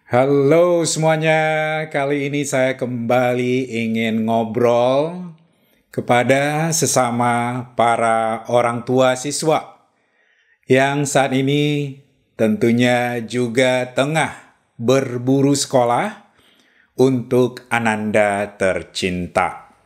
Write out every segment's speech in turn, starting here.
Halo semuanya, kali ini saya kembali ingin ngobrol kepada sesama para orang tua siswa yang saat ini tentunya juga tengah berburu sekolah untuk Ananda tercinta.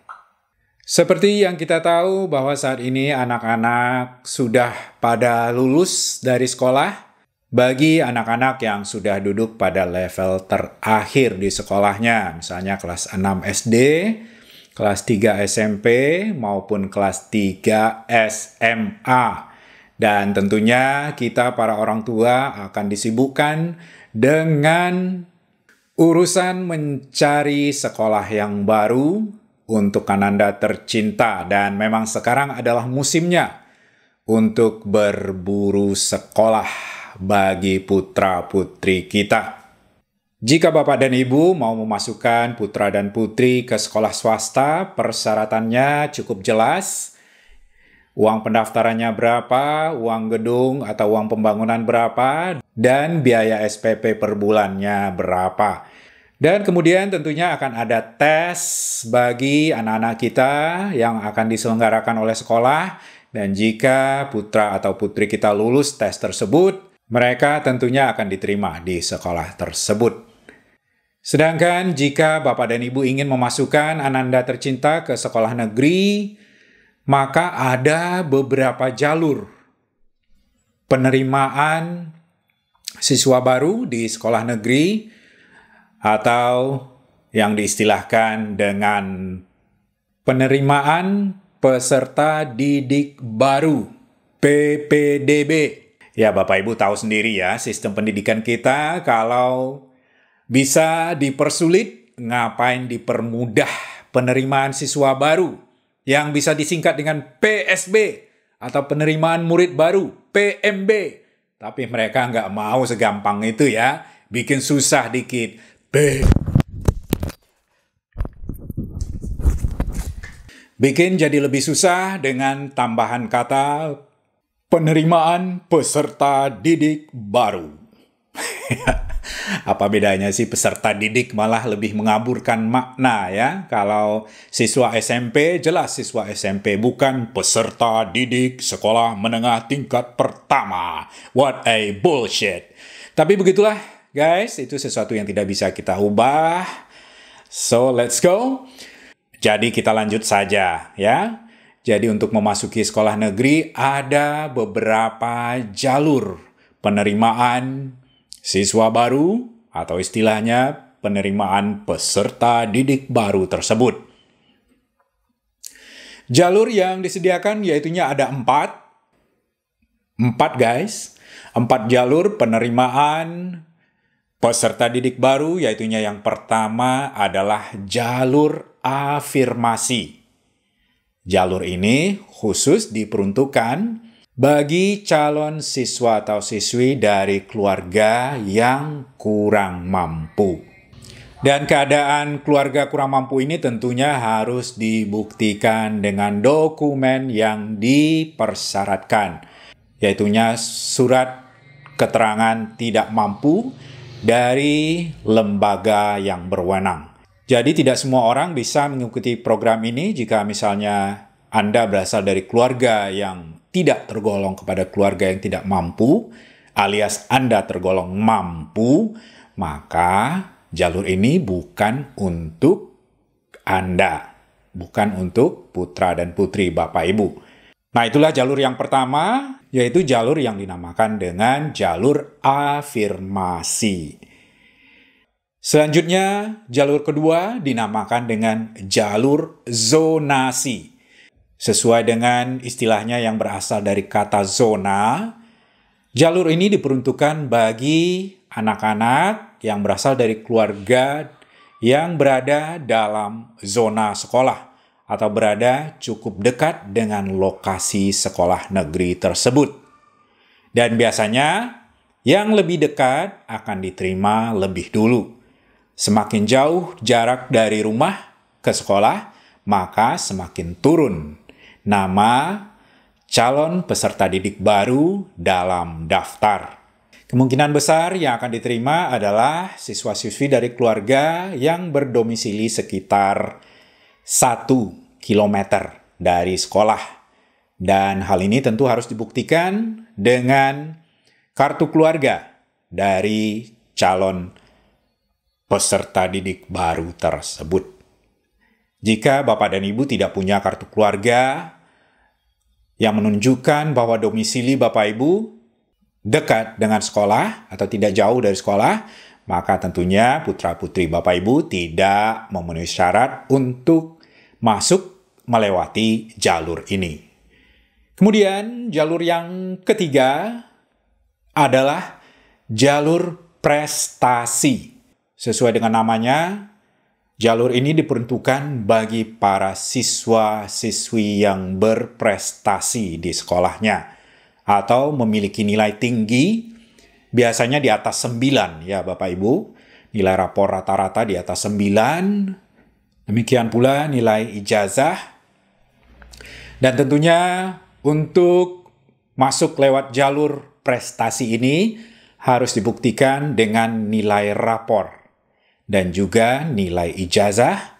Seperti yang kita tahu bahwa saat ini anak-anak sudah pada lulus dari sekolah. Bagi anak-anak yang sudah duduk pada level terakhir di sekolahnya, misalnya kelas 6 SD, kelas 3 SMP, maupun kelas 3 SMA. Dan tentunya kita para orang tua akan disibukkan dengan urusan mencari sekolah yang baru untuk Ananda tercinta. Dan memang sekarang adalah musimnya untuk berburu sekolah bagi putra-putri kita. Jika Bapak dan Ibu mau memasukkan putra dan putri ke sekolah swasta, persyaratannya cukup jelas. Uang pendaftarannya berapa, uang gedung atau uang pembangunan berapa, dan biaya SPP per bulannya berapa. Dan kemudian tentunya akan ada tes bagi anak-anak kita yang akan diselenggarakan oleh sekolah. Dan jika putra atau putri kita lulus tes tersebut, mereka tentunya akan diterima di sekolah tersebut. Sedangkan jika Bapak dan Ibu ingin memasukkan Ananda tercinta ke sekolah negeri, maka ada beberapa jalur penerimaan siswa baru di sekolah negeri atau yang diistilahkan dengan penerimaan peserta didik baru, PPDB. Ya, Bapak Ibu tahu sendiri ya, sistem pendidikan kita kalau bisa dipersulit, ngapain dipermudah penerimaan siswa baru yang bisa disingkat dengan PSB atau penerimaan murid baru, PMB. Tapi mereka nggak mau segampang itu ya, bikin susah dikit. Bikin jadi lebih susah dengan tambahan kata penerimaan peserta didik baru. Apa bedanya sih peserta didik malah lebih mengaburkan makna ya. Kalau siswa SMP, jelas siswa SMP bukan peserta didik sekolah menengah tingkat pertama. What a bullshit. Tapi begitulah guys, itu sesuatu yang tidak bisa kita ubah. So let's go. Jadi kita lanjut saja ya. Jadi untuk memasuki sekolah negeri ada beberapa jalur penerimaan siswa baru atau istilahnya penerimaan peserta didik baru tersebut. Jalur yang disediakan yaitunya ada 4 guys. 4 jalur penerimaan peserta didik baru yaitunya yang pertama adalah jalur afirmasi. Jalur ini khusus diperuntukkan bagi calon siswa atau siswi dari keluarga yang kurang mampu. Dan keadaan keluarga kurang mampu ini tentunya harus dibuktikan dengan dokumen yang dipersyaratkan, yaitunya surat keterangan tidak mampu dari lembaga yang berwenang. Jadi tidak semua orang bisa mengikuti program ini jika misalnya Anda berasal dari keluarga yang tidak tergolong kepada keluarga yang tidak mampu, alias Anda tergolong mampu, maka jalur ini bukan untuk Anda, bukan untuk putra dan putri Bapak Ibu. Nah, itulah jalur yang pertama, yaitu jalur yang dinamakan dengan jalur afirmasi. Selanjutnya, jalur kedua dinamakan dengan jalur zonasi. Sesuai dengan istilahnya yang berasal dari kata zona, jalur ini diperuntukkan bagi anak-anak yang berasal dari keluarga yang berada dalam zona sekolah atau berada cukup dekat dengan lokasi sekolah negeri tersebut. Dan biasanya yang lebih dekat akan diterima lebih dulu. Semakin jauh jarak dari rumah ke sekolah, maka semakin turun nama calon peserta didik baru dalam daftar. Kemungkinan besar yang akan diterima adalah siswa-siswi dari keluarga yang berdomisili sekitar 1 kilometer dari sekolah. Dan hal ini tentu harus dibuktikan dengan kartu keluarga dari calon peserta didik baru tersebut. Jika Bapak dan Ibu tidak punya kartu keluarga yang menunjukkan bahwa domisili Bapak Ibu dekat dengan sekolah atau tidak jauh dari sekolah, maka tentunya putra-putri Bapak Ibu tidak memenuhi syarat untuk masuk melewati jalur ini. Kemudian jalur yang ketiga adalah jalur prestasi. Sesuai dengan namanya, jalur ini diperuntukkan bagi para siswa-siswi yang berprestasi di sekolahnya atau memiliki nilai tinggi, biasanya di atas 9 ya Bapak Ibu. Nilai rapor rata-rata di atas 9. Demikian pula nilai ijazah. Dan tentunya untuk masuk lewat jalur prestasi ini harus dibuktikan dengan nilai rapor dan juga nilai ijazah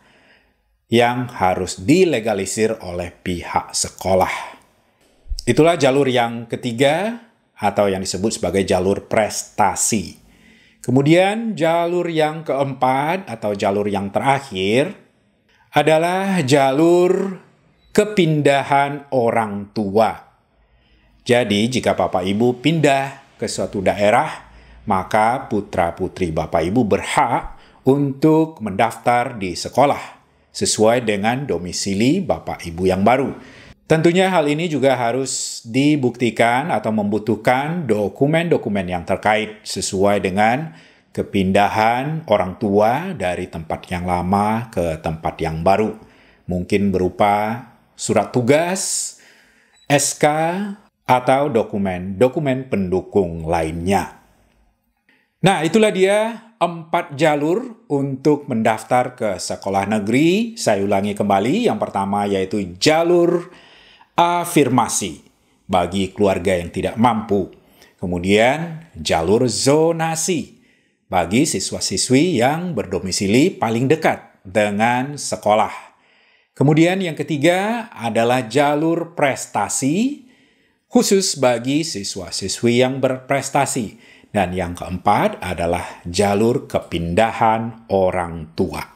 yang harus dilegalisir oleh pihak sekolah. Itulah jalur yang ketiga atau yang disebut sebagai jalur prestasi. Kemudian jalur yang keempat atau jalur yang terakhir adalah jalur kepindahan orang tua. Jadi jika Bapak Ibu pindah ke suatu daerah, maka putra-putri Bapak Ibu berhak untuk mendaftar di sekolah sesuai dengan domisili Bapak Ibu yang baru. Tentunya hal ini juga harus dibuktikan atau membutuhkan dokumen-dokumen yang terkait sesuai dengan kepindahan orang tua dari tempat yang lama ke tempat yang baru. Mungkin berupa surat tugas, SK, atau dokumen-dokumen pendukung lainnya. Nah, itulah dia 4 jalur untuk mendaftar ke sekolah negeri. Saya ulangi kembali, yang pertama yaitu jalur afirmasi bagi keluarga yang tidak mampu. Kemudian jalur zonasi bagi siswa-siswi yang berdomisili paling dekat dengan sekolah. Kemudian yang ketiga adalah jalur prestasi khusus bagi siswa-siswi yang berprestasi. Dan yang keempat adalah jalur kepindahan orang tua.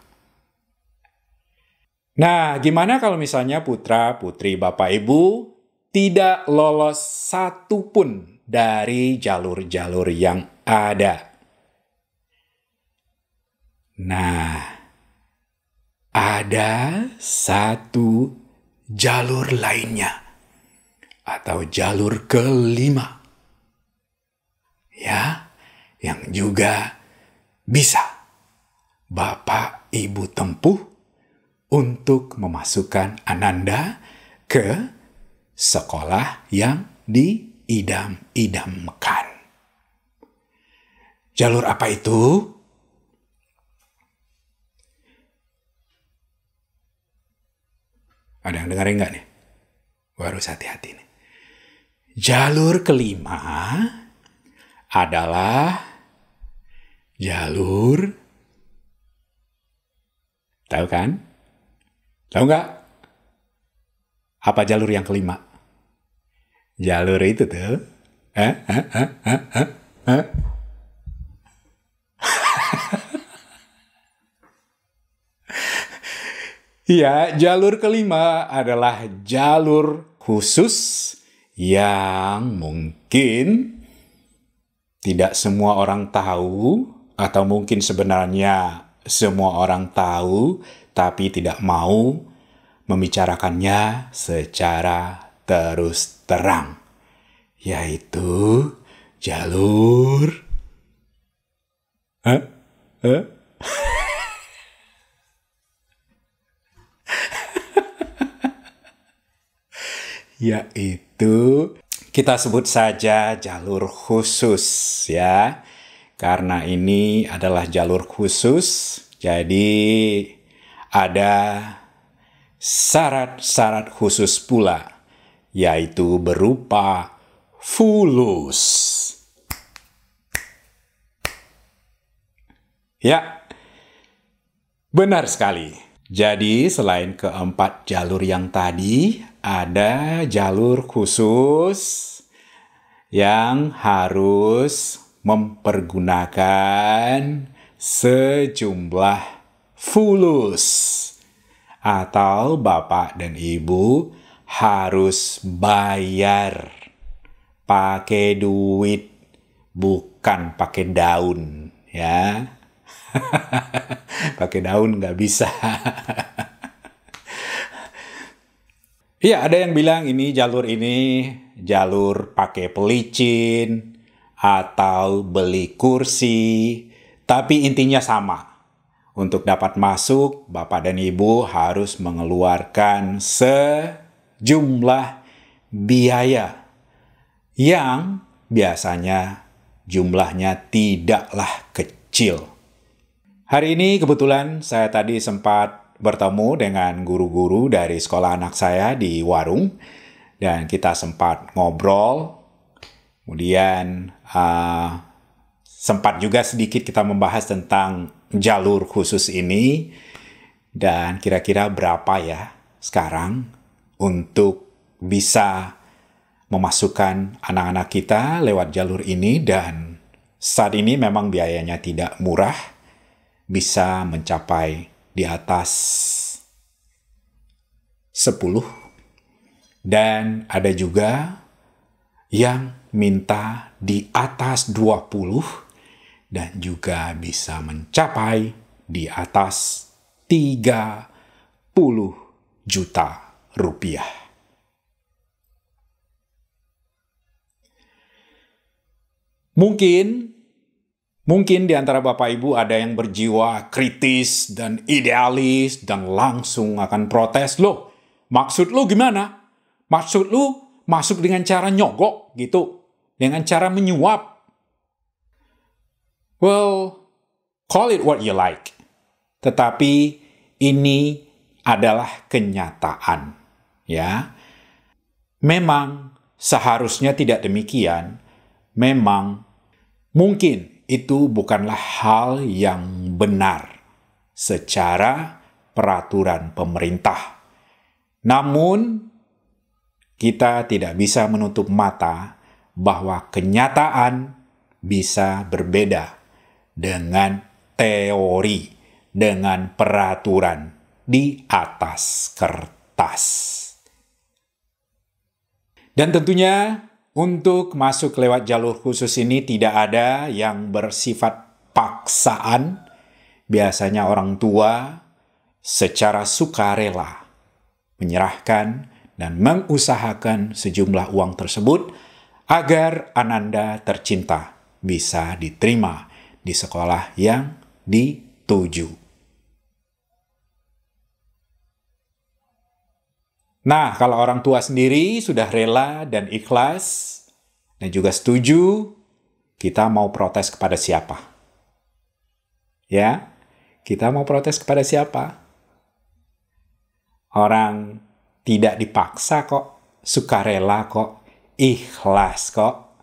Nah, gimana kalau misalnya putra-putri Bapak Ibu tidak lolos satu pun dari jalur-jalur yang ada? Nah, ada satu jalur lainnya atau jalur kelima. Ya, yang juga bisa Bapak Ibu tempuh untuk memasukkan Ananda ke sekolah yang diidam-idamkan. Jalur apa itu? Ada yang dengerin nggak nih? Harus hati-hati nih. Jalur kelima adalah jalur, tahu kan? Tahu nggak? Apa jalur yang kelima? Jalur itu tuh. Ya, jalur kelima adalah jalur khusus yang mungkin tidak semua orang tahu, atau mungkin sebenarnya semua orang tahu, tapi tidak mau membicarakannya secara terus terang, yaitu jalur yaitu kita sebut saja jalur khusus ya. Karena ini adalah jalur khusus, jadi ada syarat-syarat khusus pula, yaitu berupa fulus. Ya, benar sekali. Jadi selain keempat jalur yang tadi, ada jalur khusus yang harus mempergunakan sejumlah fulus. Atau Bapak dan Ibu harus bayar pakai duit, bukan pakai daun, ya. Pakai daun nggak bisa. Iya, ada yang bilang ini jalur pakai pelicin atau beli kursi, tapi intinya sama. Untuk dapat masuk, Bapak dan Ibu harus mengeluarkan sejumlah biaya yang biasanya jumlahnya tidaklah kecil. Hari ini kebetulan saya tadi sempat bertemu dengan guru-guru dari sekolah anak saya di warung, dan kita sempat ngobrol. Kemudian sempat juga sedikit kita membahas tentang jalur khusus ini, dan kira-kira berapa ya sekarang untuk bisa memasukkan anak-anak kita lewat jalur ini. Dan saat ini memang biayanya tidak murah, bisa mencapai di atas 10, dan ada juga yang minta di atas 20, dan juga bisa mencapai di atas 30 juta rupiah. Mungkin di antara Bapak Ibu ada yang berjiwa kritis dan idealis dan langsung akan protes. Loh, maksud lu gimana? Maksud lu masuk dengan cara nyogok gitu? Dengan cara menyuap? Well, call it what you like. Tetapi ini adalah kenyataan, ya. Memang seharusnya tidak demikian. Memang mungkin itu bukanlah hal yang benar secara peraturan pemerintah. Namun, kita tidak bisa menutup mata bahwa kenyataan bisa berbeda dengan teori, dengan peraturan di atas kertas. Dan tentunya untuk masuk lewat jalur khusus ini tidak ada yang bersifat paksaan. Biasanya orang tua secara sukarela menyerahkan dan mengusahakan sejumlah uang tersebut agar Ananda tercinta bisa diterima di sekolah yang dituju. Nah, kalau orang tua sendiri sudah rela dan ikhlas dan juga setuju, kita mau protes kepada siapa? Ya, kita mau protes kepada siapa? Orang tidak dipaksa kok, sukarela kok, ikhlas kok,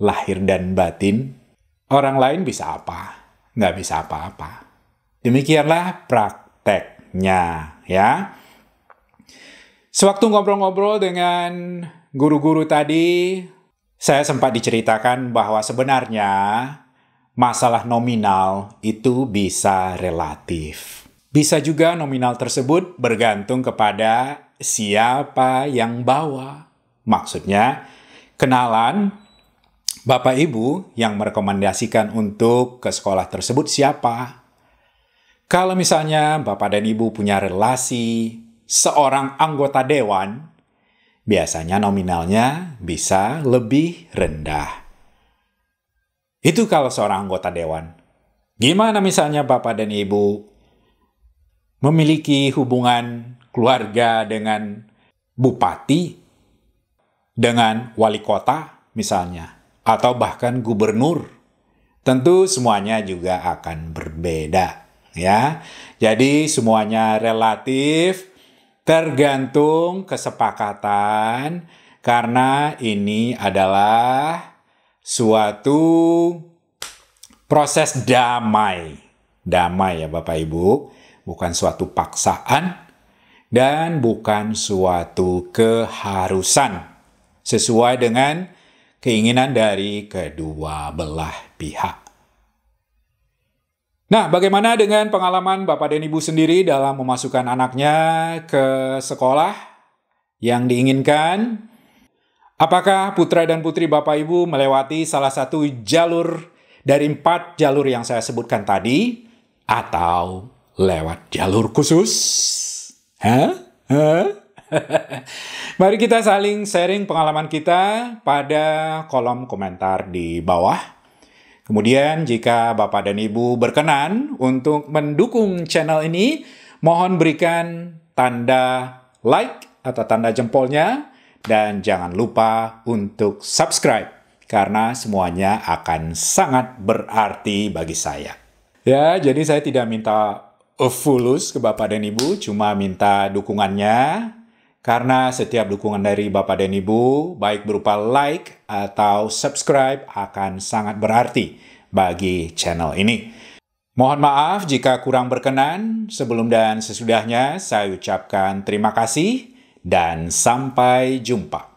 lahir dan batin. Orang lain bisa apa? Nggak bisa apa-apa. Demikianlah prakteknya, ya. Sewaktu ngobrol-ngobrol dengan guru-guru tadi, saya sempat diceritakan bahwa sebenarnya masalah nominal itu bisa relatif. Bisa juga nominal tersebut bergantung kepada siapa yang bawa. Maksudnya, kenalan Bapak Ibu yang merekomendasikan untuk ke sekolah tersebut siapa. Kalau misalnya Bapak dan Ibu punya relasi seorang anggota dewan, biasanya nominalnya bisa lebih rendah. Itu kalau seorang anggota dewan. Gimana misalnya Bapak dan Ibu memiliki hubungan keluarga dengan bupati, dengan wali kota misalnya, atau bahkan gubernur? Tentu semuanya juga akan berbeda, ya. Jadi semuanya relatif, tergantung kesepakatan, karena ini adalah suatu proses damai, damai ya Bapak Ibu, bukan suatu paksaan dan bukan suatu keharusan, sesuai dengan keinginan dari kedua belah pihak. Nah, bagaimana dengan pengalaman Bapak dan Ibu sendiri dalam memasukkan anaknya ke sekolah yang diinginkan? Apakah putra dan putri Bapak Ibu melewati salah satu jalur dari 4 jalur yang saya sebutkan tadi? Atau lewat jalur khusus? Hah? Mari kita saling sharing pengalaman kita pada kolom komentar di bawah. Kemudian jika Bapak dan Ibu berkenan untuk mendukung channel ini, mohon berikan tanda like atau tanda jempolnya dan jangan lupa untuk subscribe karena semuanya akan sangat berarti bagi saya. Ya, jadi saya tidak minta fulus ke Bapak dan Ibu, cuma minta dukungannya. Karena setiap dukungan dari Bapak dan Ibu, baik berupa like atau subscribe, akan sangat berarti bagi channel ini. Mohon maaf jika kurang berkenan. Sebelum dan sesudahnya, saya ucapkan terima kasih dan sampai jumpa.